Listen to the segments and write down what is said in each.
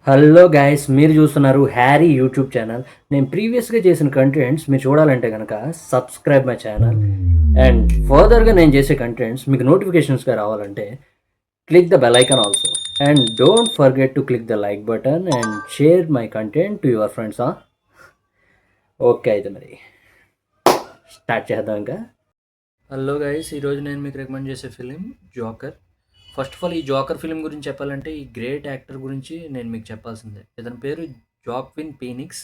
Hello guys, మీరు చూస్తున్నారు Harry YouTube channel. నేను ప్రీవియస్గా చేసిన కంటెంట్స్ మీరు చూడాలంటే కనుక సబ్స్క్రైబ్ మై ఛానల్. అండ్ ఫర్దర్గా నేను చేసే కంటెంట్స్ మీకు నోటిఫికేషన్స్గా రావాలంటే click the bell icon also. And don't forget to click the like button and share my content to your friends. Okay, అయితే మరి స్టార్ట్ చేద్దాం ఇంకా. హలో గైస్, ఈరోజు నేను మీకు రికమెండ్ చేసే film joker. First of all ఈ జోకర్ ఫిలిం గురించి చెప్పాలంటే ఈ గ్రేట్ యాక్టర్ గురించి నేను మీకు చెప్పాల్సిందే. ఇతని పేరు జాక్విన్ ఫీనిక్స్.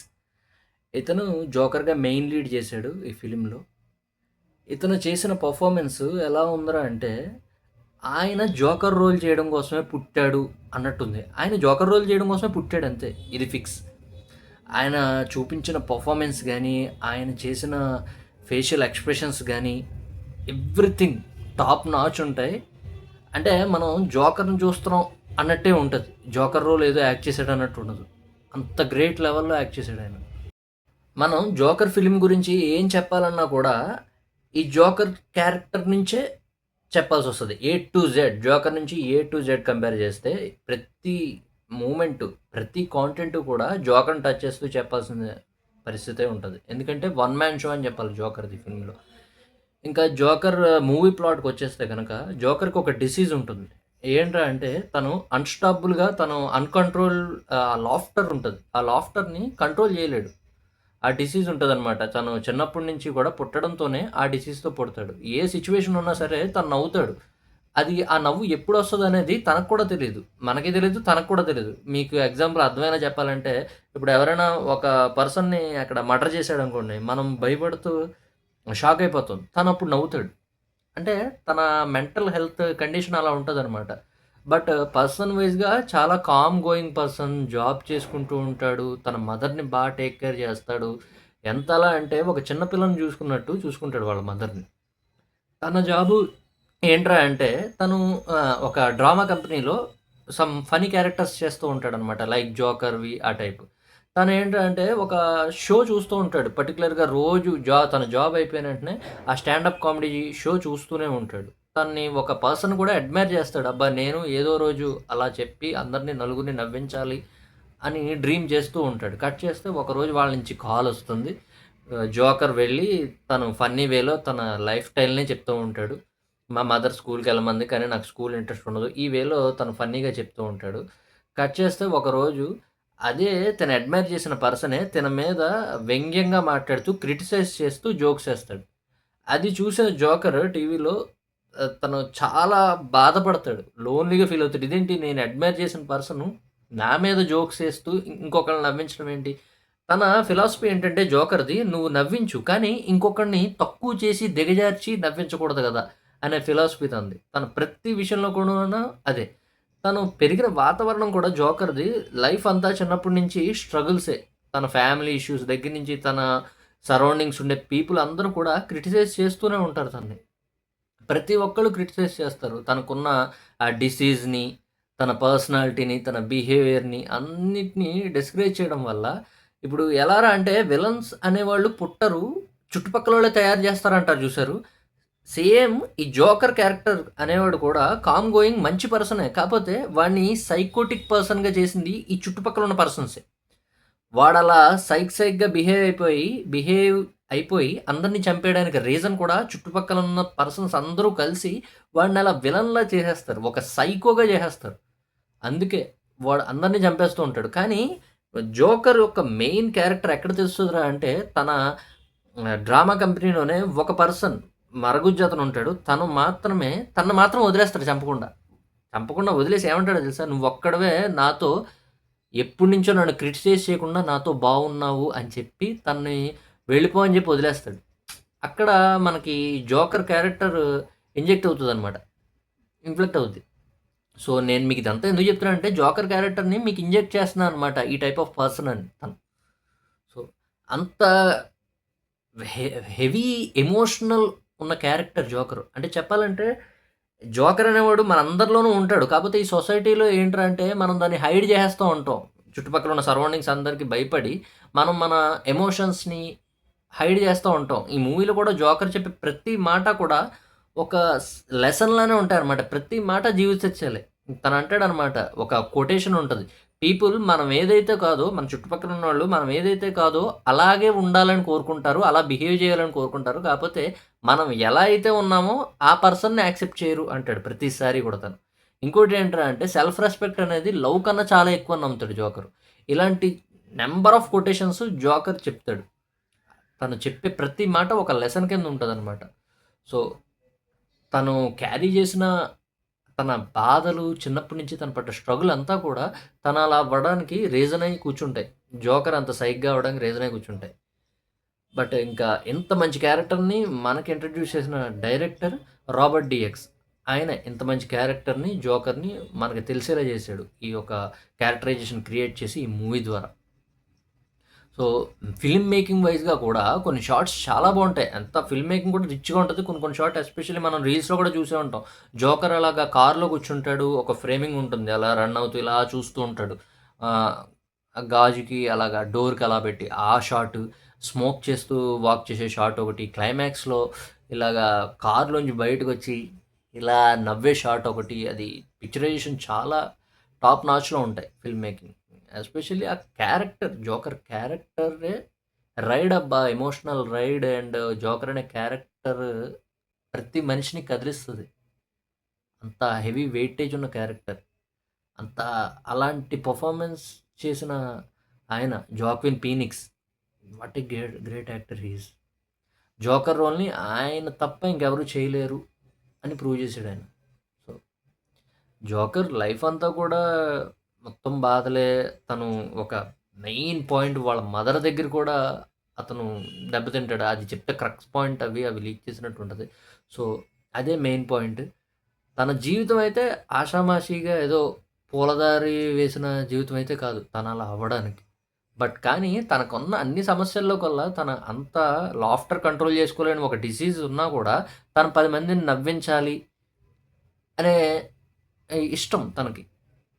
ఇతను జోకర్గా మెయిన్ లీడ్ చేశాడు ఈ ఫిలింలో. ఇతను చేసిన పర్ఫార్మెన్స్ ఎలా ఉందరా అంటే ఆయన జోకర్ రోల్ చేయడం కోసమే పుట్టాడు అన్నట్టుంది. ఆయన జోకర్ రోల్ చేయడం కోసమే పుట్టాడు అంతే, ఇది ఫిక్స్. ఆయన చూపించిన పర్ఫార్మెన్స్ కానీ ఆయన చేసిన ఫేషియల్ ఎక్స్ప్రెషన్స్ కానీ ఎవ్రీథింగ్ టాప్ నాచ్ ఉంటాయి. అంటే మనం జోకర్ని చూస్తున్నాం అన్నట్టే ఉంటుంది. జోకర్ రోల్ ఏదో యాక్ట్ చేశాడు అన్నట్టు ఉండదు. అంత గ్రేట్ లెవెల్లో యాక్ట్ చేశాడు ఆయన. మనం జోకర్ ఫిలిం గురించి ఏం చెప్పాలన్నా కూడా ఈ జోకర్ క్యారెక్టర్ నుంచే చెప్పాల్సి వస్తుంది. ఏ టు జెడ్, జోకర్ నుంచి ఏ టు జెడ్ కంపేర్ చేస్తే ప్రతి మూమెంటు, ప్రతి కాంటెంట్ కూడా జోకర్ని టచ్ చేస్తూ చెప్పాల్సిన పరిస్థితే ఉంటుంది. ఎందుకంటే వన్ మ్యాన్ షో అని చెప్పాలి జోకర్ది ఫిల్మ్లో. ఇంకా జోకర్ మూవీ ప్లాట్కి వచ్చేస్తే కనుక జోకర్కి ఒక డిసీజ్ ఉంటుంది. ఏంట్రా అంటే తను అన్‌స్టాపబుల్‌గా తను అన్‌కంట్రోల్ లాఫ్టర్ ఉంటుంది. ఆ లాఫ్టర్‌ని కంట్రోల్ చేయలేడు. ఆ డిసీజ్ ఉంటదనమాట. తను చిన్నప్పటి నుంచి కూడా పుట్టడంతోనే ఆ డిసీజ్‌తో పుడతాడు. ఏ సిచ్యువేషన్ ఉన్నా సరే తను నవ్వుతాడు. అది ఆ నవ్వు ఎప్పుడొస్తదనేది తనకు కూడా తెలీదు. మనకి తెలీదు, తనకు కూడా తెలీదు. మీకు ఎగ్జాంపుల్ అర్థమయ్యేలా చెప్పాలంటే ఇప్పుడు ఎవరైనా ఒక పర్సన్‌ని అక్కడ మర్డర్ చేశాడనుకోండి, మనం భయపడుతూ షాక్ అయిపోతాం. తనప్పుడు నవ్వుతాడు. అంటే తన మెంటల్ హెల్త్ కండిషన్ అలా ఉంటదనమాట. బట్ పర్సన్ వైస్‌గా చాలా కామ్ గోయింగ్ పర్సన్. జాబ్ చేసుకుంటూ ఉంటాడు. తన మదర్‌ని టేక్ కేర్ చేస్తాడు. ఎంతలా అంటే ఒక చిన్న పిల్లని చూసుకున్నట్టు చూసుకుంటాడు వాళ్ళ మదర్‌ని. తన జాబు ఏంట్రా అంటే తను ఒక డ్రామా కంపెనీలో సమ్ ఫన్నీ క్యారెక్టర్స్ చేస్తూ ఉంటాడనమాట. లైక్ జోకర్‌వి ఆ టైపు. తనేంటంటే ఒక షో చూస్తూ ఉంటాడు. పర్టిక్యులర్‌గా రోజు తన జాబ్ అయిపోయిన వెంటనే ఆ స్టాండప్ కామెడీ షో చూస్తూనే ఉంటాడు. తనని ఒక పర్సన్ కూడా అడ్మైర్ చేస్తాడు. అబ్బా! నేను ఏదో రోజు అలా చెప్పి అందరిని నలుగురిని నవ్వించాలి అని డ్రీమ్ చేస్తూ ఉంటాడు. కట్ చేస్తే ఒకరోజు వాళ్ళ నుంచి కాలొస్తుంది. జోకర్ వెళ్ళి తను ఫన్నీ వేలో తన లైఫ్ స్టైల్‌నే చెప్తూ ఉంటాడు. మా మదర్ స్కూల్‌కెళ్ళమంది. కానీ నాకు స్కూల్ ఇంట్రెస్ట్ ఉండదు. ఈ వేలో తను ఫన్నీగా చెప్తూ ఉంటాడు. కట్ చేస్తే ఒకరోజు అదే తను అడ్మైర్ చేసిన పర్సనే తన మీద వ్యంగ్యంగా మాట్లాడుతూ, క్రిటిసైజ్ చేస్తూ జోక్స్ ఏస్తాడు. అది చూసిన జోకర్ టీవీలో తను చాలా బాధపడతాడు. లోన్‌లీగా ఫీల్ అవుతాడు. ఇదేంటి నేను అడ్మైర్ చేసిన పర్సను నా మీద జోక్స్ ఏస్తూ ఇంకొకళ్ళని నవ్వించడం ఏంటి? తన ఫిలాసఫీ ఏంటంటే జోకర్‌ది నువ్వు నవ్వించు. కానీ ఇంకొకడిని తక్కువ చేసి, దిగజార్చి నవ్వించకూడదు గదా! అనే ఫిలాసఫీ తనది. తన ప్రతి విషయంలో కూడాను అదే. తను పెరిగిన వాతావరణం కూడా జోకర్‌ది లైఫ్ అంతా చిన్నప్పటి నుంచి స్ట్రగుల్సే. తన ఫ్యామిలీ ఇష్యూస్ దగ్గర నుంచి తన సరౌండింగ్స్ ఉండే పీపుల్ అందరూ కూడా క్రిటిసైజ్ చేస్తూనే ఉంటారు తనని. ప్రతి ఒక్కళ్ళు క్రిటిసైజ్ చేస్తారు. తనకున్న ఆ డిసీజ్‌ని, తన పర్సనాలిటీని, తన బిహేవియర్‌ని అన్నిటిని డిస్కరేజ్ చేయడం వల్ల ఇప్పుడు ఎలారా అంటే విలన్స్ అనేవాళ్ళు పుట్టరు. చుట్టుపక్కలోళ్ళే తయారు చేస్తారంటారు చూసారు? సేమ్ ఈ జోకర్ క్యారెక్టర్ అనేవాడు కూడా కామ్ గోయింగ్ మంచి పర్సనే. కాపోతే వాడిని సైకోటిక్ పర్సన్‌గా చేసింది ఈ చుట్టుపక్కల ఉన్న పర్సన్సే. వాడలా సైక్‌గా బిహేవ్ అయిపోయి అందరిని చంపేయడానికి రీజన్ కూడా చుట్టుపక్కల ఉన్న పర్సన్స్ అందరూ కలిసి వాడిని అలా విలన్‌లా చేసేస్తారు. ఒక సైకోగా చేసేస్తారు. అందుకే వాడు అందరిని చంపేస్తూ ఉంటాడు. కానీ జోకర్ యొక్క మెయిన్ క్యారెక్టర్ ఎక్కడ తెలుస్తదిరా అంటే తన డ్రామా కంపెనీలోనే ఒక పర్సన్ మరగుజ్జు అతనుంటాడు. తనను మాత్రం వదిలేస్తాడు చంపకుండా. చంపకుండా వదిలేసి ఏమంటాడో తెలుసా? "నువ్వొక్కడివే నాతో ఎప్పటినుంచో నన్ను క్రిటిసైజ్ చేయకుండా నాతో బాగున్నావు" అని చెప్పి తనని వెళ్ళిపో అని చెప్పి వదిలేస్తాడు. అక్కడ మనకి జోకర్ క్యారెక్టర్ ఇంజెక్ట్ అవుతదనమాట. ఇన్‌ఫ్లెక్ట్ అవుద్ది. సో, నేను మీకు ఇదంతా ఎందుకు చెప్తున్నానంటే జోకర్ క్యారెక్టర్‌ని మీకు ఇంజెక్ట్ చేస్తున్నాను అనమాట. ఈ టైప్ ఆఫ్ పర్సన్ అని తను. సో, అంత హె హెవీ ఎమోషనల్ ఉన్న క్యారెక్టర్ జోకర్. అంటే చెప్పాలంటే జోకర్ అనేవాడు మనందరిలోనూ ఉంటాడు. కాపోతే ఈ సొసైటీలో ఏంట్రా అంటే మనం దాన్ని హైడ్ చేసేస్తూ ఉంటాం. చుట్టుపక్కల ఉన్న సరౌండింగ్స్ అందరికి భయపడి మనం మన ఎమోషన్స్‌ని హైడ్ చేస్తూ ఉంటాం. ఈ మూవీలో కూడా జోకర్ చెప్పే ప్రతి మాట కూడా ఒక లెసన్ లానే ఉంటాయన్నమాట. ప్రతి మాట జీవిత సత్యాలే. తను అంటాడన్నమాట ఒక కొటేషన్ ఉంటది. పీపుల్ మనం ఏదైతే కాదో, మన చుట్టుపక్కల ఉన్నోళ్ళు మనం ఏదైతే కాదో అలాగే ఉండాలని కోరుకుంటారు. అలా బిహేవ్ చేయాలని కోరుకుంటారు. కాపోతే మనం ఎలా అయితే ఉన్నామో ఆ పర్సన్‌ని యాక్సెప్ట్ చేయరు అంటాడు ప్రతిసారి కూడా తను. ఇంకోటేంట్రా అంటే సెల్ఫ్ రెస్పెక్ట్ అనేది లవ్ కన్నా చాలా ఎక్కువని నమ్ముతాడు జోకర్. ఇలాంటి నంబర్ ఆఫ్ కొటేషన్స్ జోకర్ చెప్తాడు. తను చెప్పే ప్రతి మాట ఒక లెసన్ కింద ఉంటదనమాట. సో, తను క్యారీ చేసిన తన బాధలు చిన్నప్పటి నుంచి తను పడ్డ స్ట్రగుల్ అంతా కూడా తను అలా అవ్వడానికి రీజన్ అయ్యి కూర్చుంటాయి. జోకర్ అంత సైక్‌గా అవ్వడానికి రీజన్ అయ్యి కూర్చుంటాయి. బట్ ఇంకా ఇంత మంచి క్యారెక్టర్‌ని మనకి ఇంట్రొడ్యూస్ చేసిన డైరెక్టర్ రాబర్ట్ డిఎక్స్. ఆయన ఇంత మంచి క్యారెక్టర్‌ని, జోకర్‌ని మనకు తెలిసేలా చేశాడు. ఈ యొక్క క్యారెక్టరైజేషన్ క్రియేట్ చేసి ఈ మూవీ ద్వారా. సో, ఫిల్మ్ మేకింగ్ వైస్‌గా కూడా కొన్ని షాట్స్ చాలా బావుంటాయి. అంత ఫిల్మ్ మేకింగ్ కూడా రిచ్‌గా ఉంటది. కొన్ని కొన్ని షాట్ ఎస్పెషల్లీ మనం రీల్స్‌లో కూడా చూసే ఉంటాం. జోకర్ అలాగా కార్‌లో కూర్చుంటాడు. ఒక ఫ్రేమింగ్ ఉంటుంది. అలా రన్ అవుతూ ఇలా చూస్తూ ఉంటాడు. ఆహ్, గాజుకి అలాగా డోర్‌కి అలా పెట్టి ఆ షాటు, స్మోక్ చేస్తూ వాక్ చేసే షాట్ ఒకటి, క్లైమాక్స్‌లో ఇలాగా కార్‌లోంచి బయటకొచ్చి ఇలా నవ్వే షాట్ ఒకటి. అది పిక్చరైజేషన్ చాలా టాప్ నాచ్‌లో ఉంటాయి ఫిల్మ్ మేకింగ్. ఎస్పెషల్లీ ఆ క్యారెక్టర్ జోకర్ క్యారెక్టరే రైడ్ అబ్బా! ఎమోషనల్ రైడ్ అండ్ జోకర్ అనే క్యారెక్టర్ ప్రతి మనిషిని కదిలిస్తది. అంత హెవీ వెయిటేజ్ ఉన్న క్యారెక్టర్. అంత అలాంటి పెర్ఫార్మన్స్ చేసిన ఆయన 'Joaquin Phoenix' what a great actor he is. Joker రోల్‌ని ఆయన తప్ప ఇంకెవరు చేయలేరు అని ప్రూవ్ చేసాడాయన. సో, జోకర్ లైఫ్ అంతా కూడా మొత్తం బాధలే. తను ఒక మెయిన్ పాయింట్ వాళ్ళ మదర్ దగ్గర కూడా అతను దెబ్బతింటాడు. అది చెప్తే క్రక్స్ పాయింట్ అవి లీక్ చేసినట్టు ఉంటది. సో, అదే మెయిన్ పాయింట్. తన జీవితం అయితే ఆషామాషీగా ఏదో పూలదారి వేసిన జీవితం అయితే కాదు. తను అలా అవ్వడానికి. బట్ కానీ తనకున్న అన్ని సమస్యల్లో కల్లా తన అంత లాఫ్టర్ కంట్రోల్ చేసుకోలేని ఒక డిసీజ్ ఉన్నా కూడా తను 10 మందిని నవ్వించాలి అనే ఇష్టం తనకి.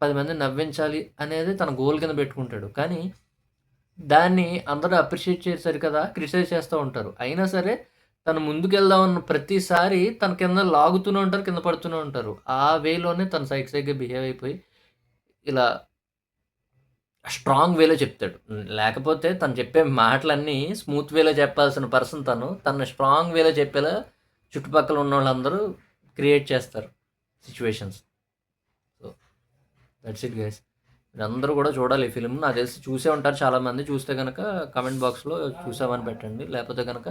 10 మందిని నవ్వించాలి అనేది తన గోల్ కింద పెట్టుకుంటాడు. కానీ దాన్ని అందరూ అప్రిషియేట్ చేయరు సరికదా! క్రిటిసైజ్ చేస్తా ఉంటారు. అయినా సరే తను ముందుకెళ్దామన్న ప్రతిసారి తన కింద లాగుతూనే ఉంటారు. కింద పడుతూనే ఉంటారు. ఆ వేలోనే తను సైక్‌గా బిహేవ్ అయిపోయి ఇలా స్ట్రాంగ్ వేలో చెప్తాడు. లేకపోతే తను చెప్పే మాటలన్నీ స్మూత్ వేలో చెప్పాల్సిన పర్సన్ తను. తనని స్ట్రాంగ్ వేలో చెప్పేలా చుట్టుపక్కల ఉన్నోళ్ళందరూ క్రియేట్ చేస్తారు situations. So, that's it guys. మీరందరూ కూడా చూడాలి ఈ ఫిల్మ్. నాకు తెలిసి చూసే ఉంటారు చాలామంది. చూస్తే గనక కామెంట్ బాక్స్‌లో చూసామని పెట్టండి. లేకపోతే గనక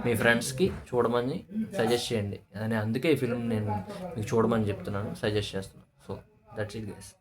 మీ ఫ్రెండ్స్‌కి చూడమని సజెస్ట్ చేయండి. అందుకే ఈ ఫిల్మ్ నేను మీకు చూడమని చెప్తున్నాను. సజెస్ట్ చేస్తున్నాను. So, that's it guys.